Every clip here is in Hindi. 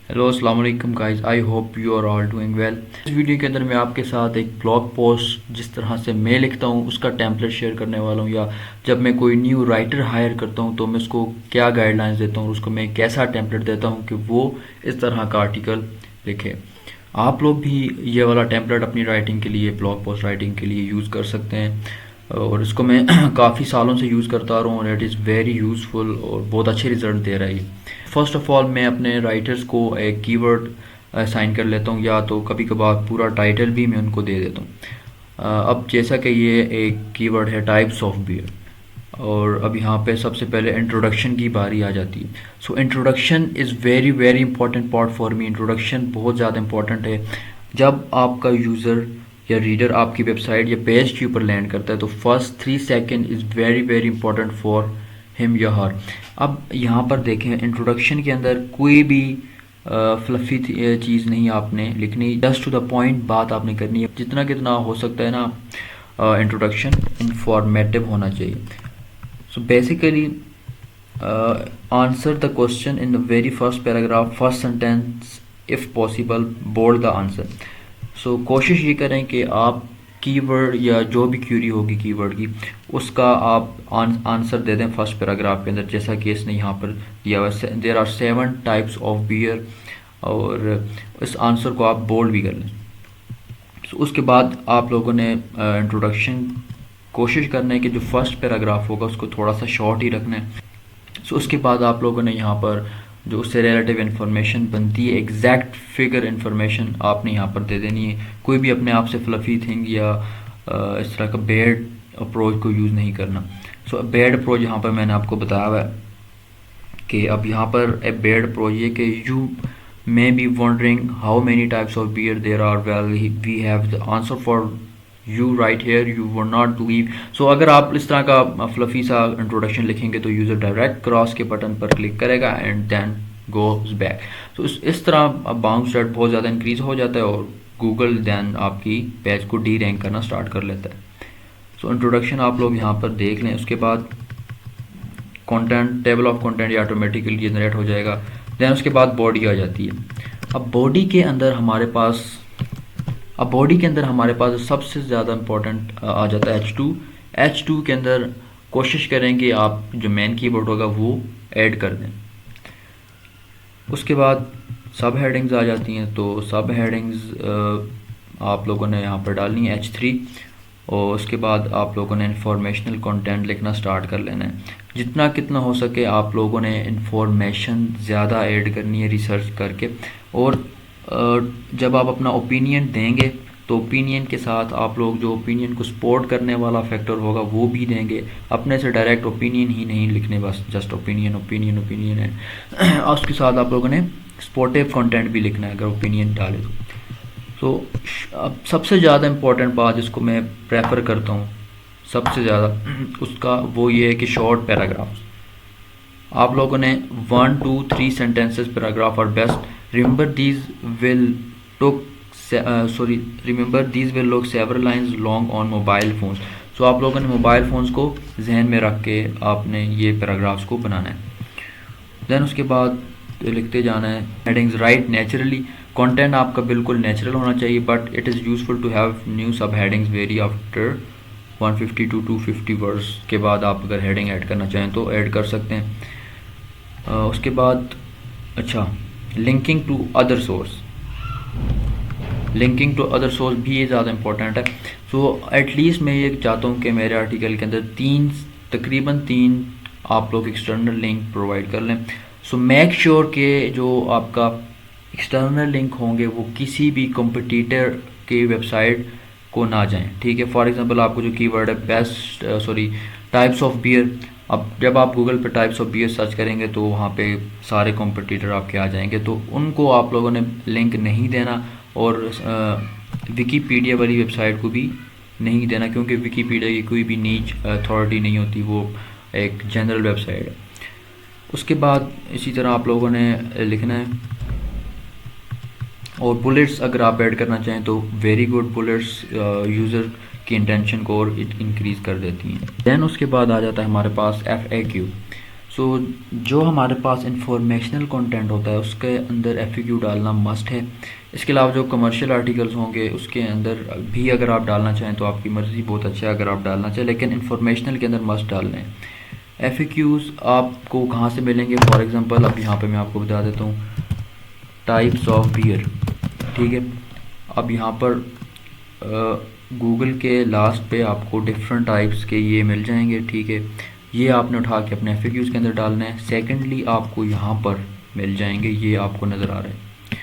हेलो अस्सलाम वालेकुम guys, I hope you are all doing well. इस वीडियो के अंदर मैं आपके साथ एक ब्लॉग पोस्ट जिस तरह से मैं लिखता हूँ उसका टेम्पलेट शेयर करने वाला हूँ, या जब मैं कोई न्यू राइटर हायर करता हूँ तो मैं उसको क्या गाइडलाइंस देता हूँ, उसको मैं कैसा टेम्पलेट देता हूँ कि वो इस तरह का आर्टिकल लिखे। आप लोग भी ये वाला टेम्पलेट अपनी राइटिंग के लिए, ब्लॉग पोस्ट राइटिंग के लिए यूज़ कर सकते हैं। और इसको मैं काफ़ी सालों से यूज़ करता आ रहा हूँ और इट इज़ वेरी यूज़फुल और बहुत अच्छे रिजल्ट दे रहा है। फर्स्ट ऑफ ऑल मैं अपने राइटर्स को एक कीवर्ड असाइन कर लेता हूँ, या तो कभी कभार पूरा टाइटल भी मैं उनको दे देता हूँ। अब जैसा कि ये एक कीवर्ड है टाइप्स ऑफ बियर, और अब यहाँ पे सबसे पहले इंट्रोडक्शन की बारी आ जाती है। So introduction is very very important part for me. Introduction बहुत ज़्यादा इंपॉर्टेंट है। जब आपका यूज़र या रीडर आपकी वेबसाइट या पेज के ऊपर लैंड करता है तो first 3 second is very very important for him या हर। अब यहाँ पर देखें, इंट्रोडक्शन के अंदर कोई भी फ्लफ़ी चीज़ नहीं आपने लिखनी, जस्ट टू द पॉइंट बात आपने करनी है। जितना कितना हो सकता है ना, इंट्रोडक्शन इंफॉर्मेटिव होना चाहिए। So basically answer the question in the very first paragraph, first sentence, if possible bold the answer. So कोशिश ये करें कि आप कीवर्ड या जो भी क्यूरी होगी कीवर्ड की, उसका आप आंसर दे दें फर्स्ट पैराग्राफ के अंदर, जैसा कि इसने यहाँ पर दिया हुआ है। There are 7 types of beer, और इस आंसर को आप बोल्ड भी कर लें। सो उसके बाद आप लोगों ने इंट्रोडक्शन कोशिश करना है कि जो फर्स्ट पैराग्राफ होगा उसको थोड़ा सा शॉर्ट ही रखना है। सो उसके बाद आप लोगों ने यहाँ पर जो उससे रिलेटिव इन्फॉर्मेशन बनती है, एग्जैक्ट फिगर इन्फॉर्मेशन आपने यहाँ पर दे देनी है। कोई भी अपने आप से फ्लफ़ी थिंग या इस तरह का बेड अप्रोच को यूज़ नहीं करना। सो बेड अप्रोच यहाँ पर मैंने आपको बताया हुआ है कि अब यहाँ पर ए बेड अप्रोच ये कि you may be wondering how many types of beer there are, well we have the answer for you right here, you would not believe. So अगर आप इस तरह का फ्लफी सा इंट्रोडक्शन लिखेंगे तो यूज़र डायरेक्ट क्रॉस के बटन पर क्लिक करेगा एंड देन गोज बैक। तो इस तरह बाउंस रेट बहुत ज़्यादा इंक्रीज हो जाता है और गूगल देन आपकी पेज को डी रैंक करना स्टार्ट कर लेता है। सो इंट्रोडक्शन आप लोग यहाँ पर देख लें। उसके बाद कंटेंट, टेबल ऑफ कंटेंट ये ऑटोमेटिकली जनरेट हो जाएगा। देन उसके बाद बॉडी आ जाती है। अब बॉडी के अंदर हमारे पास सबसे ज़्यादा इम्पोर्टेंट आ जाता है H2। H2 के अंदर कोशिश करें कि आप जो मेन कीवर्ड होगा वो ऐड कर दें। उसके बाद सब हेडिंग्स आ जाती हैं, तो सब हेडिंग्स आप लोगों ने यहाँ पर डालनी है H3, और उसके बाद आप लोगों ने इंफॉर्मेशनल कंटेंट लिखना स्टार्ट कर लेना है। जितना कितना हो सके आप लोगों ने इंफॉर्मेशन ज़्यादा ऐड करनी है रिसर्च करके। और जब आप अपना ओपिनियन देंगे तो ओपिनियन के साथ आप लोग जो ओपिनियन को सपोर्ट करने वाला फैक्टर होगा वो भी देंगे। अपने से डायरेक्ट ओपिनियन ही नहीं लिखने, बस जस्ट ओपिनियन ओपिनियन ओपिनियन है। और उसके साथ आप लोगों ने सपोर्टिव कंटेंट भी लिखना है अगर ओपिनियन डाले तो। अब सबसे ज़्यादा इम्पोर्टेंट बात जिसको मैं प्रेफर करता हूँ सबसे ज़्यादा, उसका वो ये है कि शॉर्ट पैराग्राफ्स। आप लोगों ने 1 2 3 sentences paragraph are best. Remember these will look several lines long on mobile phones. So आप लोगों ने मोबाइल फ़ोन्स को जहन में रख के आपने ये पैराग्राफ्स को बनाना है। देन उसके बाद लिखते जाना है। Headings right naturally. कंटेंट आपका बिल्कुल नेचुरल होना चाहिए, but it is useful to have new sub headings very after 150 to 250 words के बाद आप अगर हेडिंग ऐड करना चाहें तो ऐड कर सकते हैं। उसके बाद अच्छा, linking to other source. Linking to other source भी ये ज़्यादा इंपॉर्टेंट है। सो एटलीस्ट मैं ये चाहता हूँ कि मेरे आर्टिकल के अंदर तकरीबन तीन आप लोग एक्सटर्नल लिंक प्रोवाइड कर लें। सो मेक श्योर के जो आपका एक्सटर्नल लिंक होंगे वो किसी भी कंपटीटर के वेबसाइट को ना जाएं, ठीक है। फॉर एग्जांपल आपको जो कीवर्ड है टाइप्स ऑफ बियर, अब जब आप गूगल पे टाइप्स ऑफ बियर सर्च करेंगे तो वहाँ पे सारे कॉम्पिटिटर आपके आ जाएंगे, तो उनको आप लोगों ने लिंक नहीं देना। और विकीपीडिया वाली वेबसाइट को भी नहीं देना, क्योंकि विकीपीडिया की कोई भी नीच अथॉरिटी नहीं होती, वो एक जनरल वेबसाइट है। उसके बाद इसी तरह आप लोगों ने लिखना है। और बुलेट्स अगर आप ऐड करना चाहें तो वेरी गुड, बुलेट्स यूज़र की इंटेंशन को और इंक्रीज़ कर देती हैं। देन उसके बाद आ जाता है हमारे पास FAQ। सो जो हमारे पास इंफॉर्मेशनल कंटेंट होता है उसके अंदर FAQ डालना मस्ट है। इसके अलावा जो कमर्शियल आर्टिकल्स होंगे उसके अंदर भी अगर आप डालना चाहें तो आपकी मर्ज़ी, बहुत अच्छा है अगर आप डालना चाहें, लेकिन इंफॉर्मेशनल के अंदर मस्ट डालना है। FAQs आपको कहाँ से मिलेंगे? फॉर एग्ज़ाम्पल अब यहाँ पे मैं आपको बता देता हूँ, टाइप्स ऑफ बियर, ठीक है। अब यहाँ पर गूगल के लास्ट पे आपको डिफरेंट टाइप्स के ये मिल जाएंगे, ठीक है। ये आपने उठा के अपने FAQs के अंदर डालना है। सेकेंडली आपको यहाँ पर मिल जाएंगे, ये आपको नज़र आ रहा है।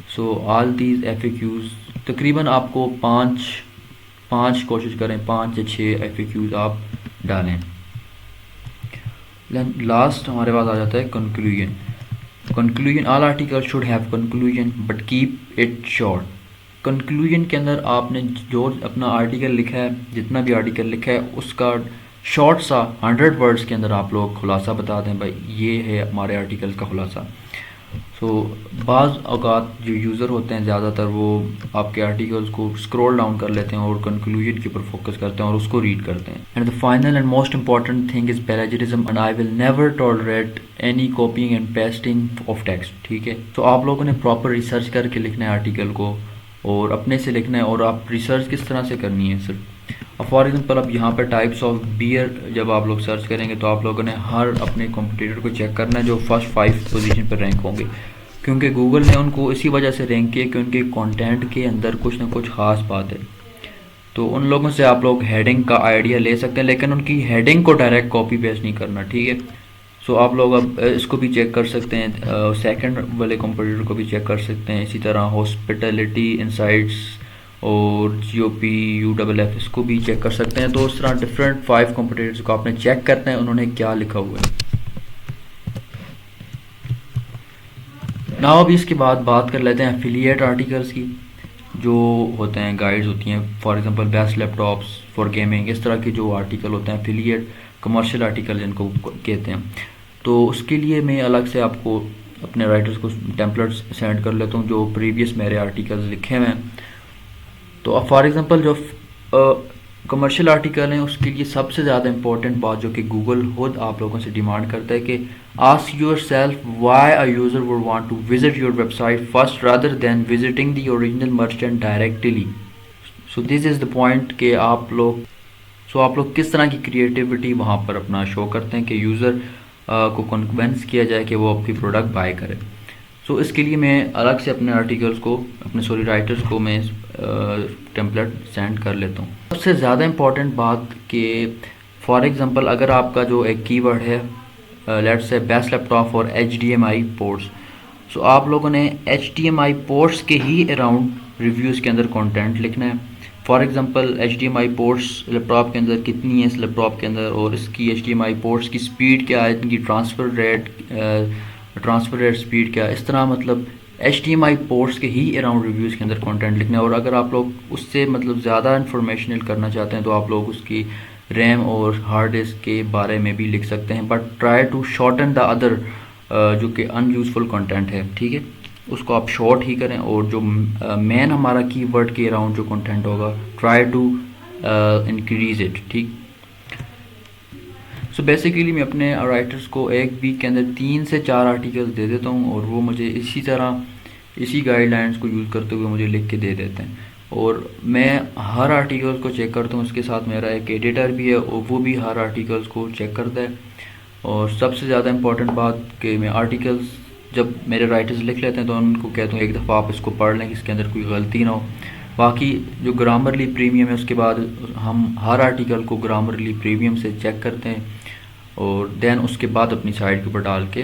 सो ऑल दीज FAQs तकरीबन आपको पाँच कोशिश करें, 5 या 6 FAQs आप डालें। लास्ट हमारे पास आ जाता है conclusion. Conclusion, all article should have conclusion but keep it short. Conclusion के अंदर आपने जो अपना आर्टिकल लिखा है, जितना भी आर्टिकल लिखा है उसका शॉर्ट सा 100 वर्ड्स के अंदर आप लोग खुलासा बता दें, भाई ये है हमारे आर्टिकल का खुलासा। सो बाज़ औक़ात जो यूज़र होते हैं ज़्यादातर वो आपके आर्टिकल्स को स्क्रॉल डाउन कर लेते हैं और कंक्लूजन के ऊपर फोकस करते हैं और उसको रीड करते हैं। And the final and most important thing is plagiarism and I will never tolerate any कॉपिंग and pasting of text, ठीक है। तो आप लोगों ने प्रॉपर रिसर्च करके लिखना है आर्टिकल को और अपने से लिखना है। और आप रिसर्च किस तरह से करनी है सर? अब फॉर एग्जांपल अब यहाँ पर टाइप्स ऑफ बियर जब आप लोग सर्च करेंगे तो आप लोगों ने हर अपने कॉम्पिटिटर को चेक करना है जो फर्स्ट 5 पोजीशन पर रैंक होंगे, क्योंकि गूगल ने उनको इसी वजह से रैंक किया कि उनके कंटेंट के अंदर कुछ ना कुछ ख़ास बात है। तो उन लोगों से आप लोग हेडिंग का आइडिया ले सकते हैं, लेकिन उनकी हेडिंग को डायरेक्ट कॉपी पेस्ट नहीं करना, ठीक है। सो आप लोग अब इसको भी चेक कर सकते हैं, सेकंड वाले कंप्यूटर को भी चेक कर सकते हैं। इसी तरह हॉस्पिटलिटी, इनसाइट्स और GOP, UFF इसको भी चेक कर सकते हैं। तो इस तरह डिफरेंट 5 कंप्यूटर्स को आपने चेक करना है उन्होंने क्या लिखा हुआ है। ना अभी इसके बाद बात कर लेते हैं एफिलिएट आर्टिकल्स की, जो होते हैं गाइड्स होती हैं, for example best laptops for gaming, इस तरह के जो आर्टिकल होते हैं एफिलिएट कमर्शियल आर्टिकल जिनको कहते हैं। तो उसके लिए मैं अलग से आपको अपने राइटर्स को टेम्पलेट्स सेंड कर लेता हूँ जो प्रीवियस मेरे आर्टिकल्स लिखे हुए हैं। तो फॉर एग्जांपल जो कमर्शियल आर्टिकल हैं उसके लिए सबसे ज़्यादा इंपॉर्टेंट बात जो कि गूगल खुद आप लोगों से डिमांड करता है कि ask yourself why a user would want to visit your website first rather than visiting the original merchant directly. So this is the point कि आप लोग किस तरह की क्रिएटिविटी वहाँ पर अपना शो करते हैं कि यूज़र को कन्विंस किया जाए कि वो आपकी प्रोडक्ट बाय करे। सो इसके लिए मैं अलग से अपने आर्टिकल्स को राइटर्स को मैं टेम्पलेट सेंड कर लेता हूँ। सबसे ज़्यादा इम्पॉर्टेंट बात कि फॉर एग्जांपल अगर आपका जो एक कीवर्ड है let's say best laptop for HDMI ports, so आप लोगों ने HDMI पोर्ट्स के ही अराउंड रिव्यूज़ के अंदर कंटेंट लिखना है। For example HDMI ports laptop के अंदर कितनी है इस लैपटॉप के अंदर, और इसकी HDMI पोर्ट्स की स्पीड क्या है, इनकी ट्रांसफ़र रेट स्पीड क्या है, इस तरह मतलब HDMI पोर्ट्स के ही अराउंड रिव्यूज़ के अंदर कंटेंट लिखना है। और अगर आप लोग उससे मतलब ज़्यादा इन्फॉर्मेशनल करना चाहते हैं तो आप लोग उसकी रैम और हार्ड डिस्क के बारे में भी लिख सकते हैं, but try to shorten the other जो कि अनयूज़फुल कंटेंट है, ठीक है, उसको आप शॉर्ट ही करें। और जो मेन हमारा कीवर्ड के अराउंड जो कंटेंट होगा ट्राई टू इंक्रीज़ इट, ठीक। सो बेसिकली मैं अपने राइटर्स को एक वीक के अंदर 3 से 4 आर्टिकल्स दे देता हूँ और वो मुझे इसी गाइडलाइंस को यूज़ करते हुए मुझे लिख के दे देते हैं। और मैं हर आर्टिकल को चेक करता हूँ, उसके साथ मेरा एक एडिटर भी है और वो भी हर आर्टिकल्स को चेक करता है। और सबसे ज़्यादा इम्पॉर्टेंट बात कि मैं आर्टिकल्स जब मेरे राइटर्स लिख लेते हैं तो उनको कहता हूँ एक दफ़ा आप इसको पढ़ लें, इसके अंदर कोई गलती ना हो। बाकी जो ग्रामरली प्रीमियम है उसके बाद हम हर आर्टिकल को ग्रामरली प्रीमियम से चेक करते हैं और देन उसके बाद अपनी साइट के ऊपर डाल के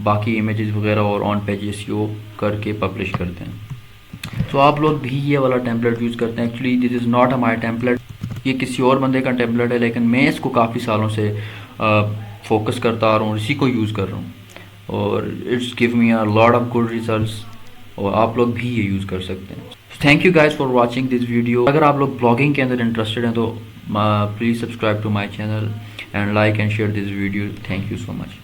बाकी इमेजेस वगैरह और ऑन पेज SEO करके पब्लिश करते हैं। तो आप लोग भी ये वाला टेम्पलेट यूज़ करते हैं। Actually this is not my template, ये किसी और बंदे का टेम्पलेट है, लेकिन मैं इसको काफ़ी सालों से फोकस करता आ रहा हूँ, इसी को यूज़ कर रहा हूँ और it's give me a lot of good results, और आप लोग भी ये यूज़ कर सकते हैं। Thank you guys for watching this video. अगर आप लोग ब्लॉगिंग के अंदर इंटरेस्टेड हैं तो please subscribe to my channel and like and share this video. Thank you so much.